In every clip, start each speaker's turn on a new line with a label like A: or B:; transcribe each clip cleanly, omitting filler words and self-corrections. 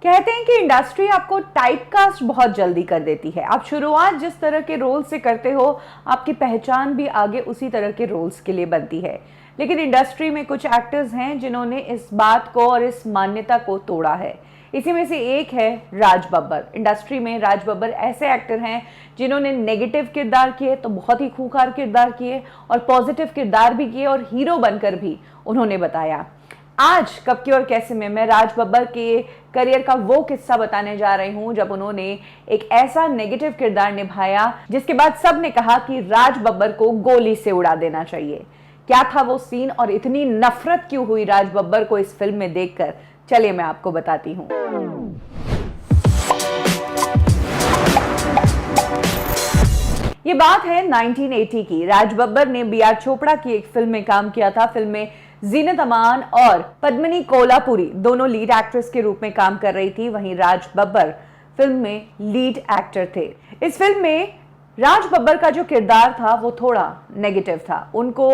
A: कहते हैं कि इंडस्ट्री आपको टाइपकास्ट बहुत जल्दी कर देती है। आप शुरुआत जिस तरह के रोल से करते हो, आपकी पहचान भी आगे उसी तरह के रोल्स के लिए बनती है। लेकिन इंडस्ट्री में कुछ एक्टर्स हैं जिन्होंने इस बात को और इस मान्यता को तोड़ा है। इसी में से एक है राज बब्बर। इंडस्ट्री में राज बब्बर ऐसे एक्टर हैं जिन्होंने नेगेटिव किरदार किए तो बहुत ही खूंखार किरदार किए, और पॉजिटिव किरदार भी किए, और हीरो बनकर भी उन्होंने बताया। आज कब की और कैसे में मैं राज बब्बर के करियर का वो किस्सा बताने जा रही हूं जब उन्होंने एक ऐसा नेगेटिव किरदार निभाया जिसके बाद सब ने कहा कि राज बब्बर को गोली से उड़ा देना चाहिए। क्या था वो सीन और इतनी नफरत क्यों हुई राज बब्बर को इस फिल्म में देखकर, चलिए मैं आपको बताती हूं। ये बात है 1980 की। राज बब्बर ने बी.आर. चोपड़ा की एक फिल्म में काम किया था। फिल्म में जीनत अमान और पद्मिनी कोल्हापुरी दोनों लीड एक्ट्रेस के रूप में काम कर रही थी। वहीं राज बब्बर फिल्म में लीड एक्टर थे। इस फिल्म में राज बब्बर का जो किरदार था वो थोड़ा नेगेटिव था। उनको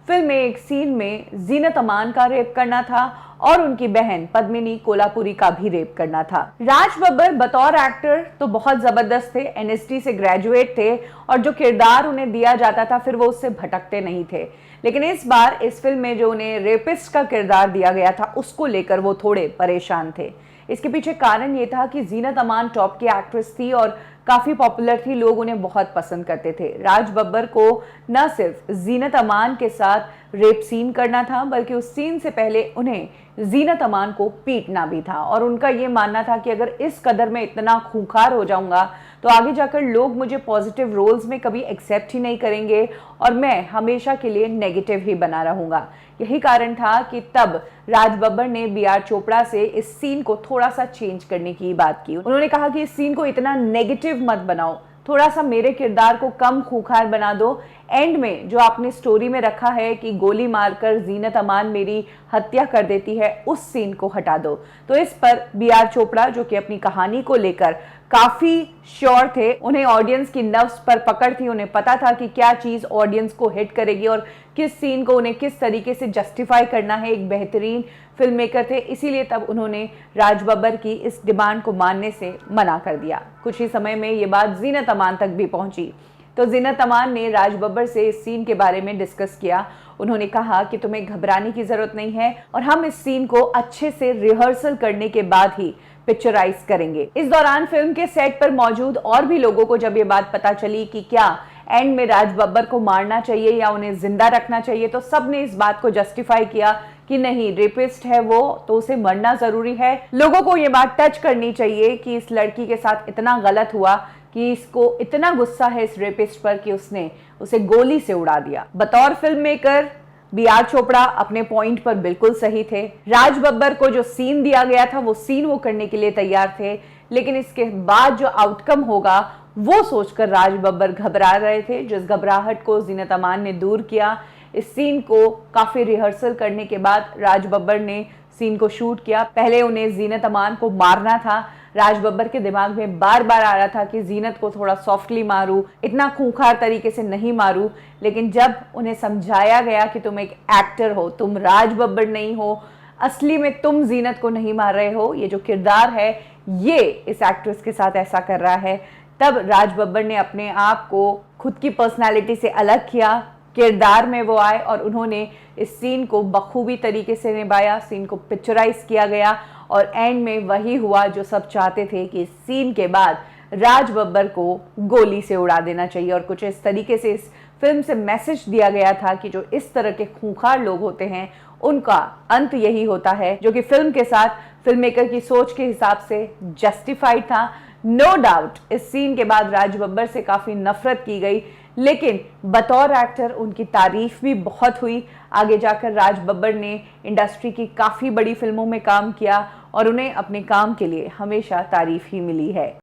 A: फिल्म में एक सीन में जीनत अमान का रेप करना था और उनकी बहन पद्मिनी कोल्हापुरी का भी रेप करना था। राज बब्बर बतौर एक्टर तो बहुत जबरदस्त थे, एनएसडी से ग्रेजुएट थे, और जो किरदार उन्हें दिया जाता था फिर वो उससे भटकते नहीं थे। लेकिन इस बार इस फिल्म में जो उन्हें रेपिस्ट का किरदार दिया गया था उसको लेकर वो थोड़े परेशान थे। इसके पीछे कारण ये था कि जीनत अमान टॉप की एक्ट्रेस थी और काफी पॉपुलर थी, लोग उन्हें बहुत पसंद करते थे। राज बब्बर को न सिर्फ जीनत अमान के साथ रेप सीन करना था बल्कि उस सीन से पहले उन्हें जीनत अमान को पीटना भी था, और उनका ये मानना था कि अगर इस कदर में इतना खूंखार हो जाऊंगा तो आगे जाकर लोग मुझे पॉजिटिव रोल्स में कभी एक्सेप्ट ही नहीं करेंगे और मैं हमेशा के लिए नेगेटिव ही बना रहूंगा। यही कारण था कि तब राज बब्बर ने बी.आर. चोपड़ा से इस सीन को थोड़ा सा चेंज करने की बात की। उन्होंने कहा कि इस सीन को इतना नेगेटिव मत बनाओ, थोड़ा सा मेरे किरदार को कम खूंखार बना दो। एंड में जो आपने स्टोरी में रखा है कि गोली मारकर जीनत अमान मेरी हत्या कर देती है, उस सीन को हटा दो। तो इस पर बी.आर. चोपड़ा, जो कि अपनी कहानी को लेकर काफी श्योर थे, उन्हें ऑडियंस की नर्व्स पर पकड़ थी, उन्हें पता था कि क्या चीज ऑडियंस को हिट करेगी और किस सीन को उन्हें किस तरीके से जस्टिफाई करना है। एक बेहतरीन फिल्म मेकर थे, इसीलिए तब उन्होंने राज बब्बर की इस डिमांड को मानने से मना कर दिया। कुछ ही समय में ये बात जीनत अमान तक भी पहुंची, तो जीनत अमान ने राज बब्बर से इस सीन के बारे में डिस्कस किया। उन्होंने कहा कि तुम्हें घबराने की जरूरत नहीं है और हम इस सीन को अच्छे से रिहर्सल करने के बाद ही पिक्चराइज करेंगे। इस दौरान फिल्म के सेट पर मौजूद और भी लोगों को जब ये बात पता चली कि क्या एंड में राज बब्बर को मारना चाहिए या उन्हें जिंदा रखना चाहिए, तो सब ने इस बात को जस्टिफाई किया कि नहीं, रेपिस्ट है वो तो उसे मरना जरूरी है। लोगों को ये बात टच करनी चाहिए कि इस लड़की के साथ इतना गलत हुआ कि इसको इतना गुस्सा है इस रेपिस्ट पर कि उसने उसे गोली से उड़ा दिया। बतौर फिल्म मेकर बी.आर. चोपड़ा अपने पॉइंट पर बिल्कुल सही थे। राज बब्बर को जो सीन दिया गया था वो सीन वो करने के लिए तैयार थे, लेकिन इसके बाद जो आउटकम होगा वो सोचकर राज बब्बर घबरा रहे थे, जिस घबराहट को जीनत अमान ने दूर किया। इस सीन को काफी रिहर्सल करने के बाद राज बब्बर ने सीन को शूट किया। पहले उन्हें जीनत अमान को मारना था। राज बब्बर के दिमाग में बार बार आ रहा था कि जीनत को थोड़ा सॉफ्टली मारूं, इतना खूंखार तरीके से नहीं मारूं। लेकिन जब उन्हें समझाया गया कि तुम एक एक्टर हो, तुम राज बब्बर नहीं हो, असली में तुम जीनत को नहीं मार रहे हो, ये जो किरदार है ये इस एक्ट्रेस के साथ ऐसा कर रहा है, तब राज बब्बर ने अपने आप को खुद की पर्सनालिटी से अलग किया, किरदार में वो आए और उन्होंने इस सीन को बखूबी तरीके से निभाया। सीन को पिक्चराइज किया गया और एंड में वही हुआ जो सब चाहते थे कि इस सीन के बाद राज बब्बर को गोली से उड़ा देना चाहिए। और कुछ इस तरीके से इस फिल्म से मैसेज दिया गया था कि जो इस तरह के खूंखार लोग होते हैं उनका अंत यही होता है, जो कि फिल्म के साथ फिल्म मेकर की सोच के हिसाब से जस्टिफाइड था। नो डाउट इस सीन के बाद राज बब्बर से काफी नफरत की गई, लेकिन बतौर एक्टर उनकी तारीफ भी बहुत हुई। आगे जाकर राज बब्बर ने इंडस्ट्री की काफी बड़ी फिल्मों में काम किया और उन्हें अपने काम के लिए हमेशा तारीफ ही मिली है।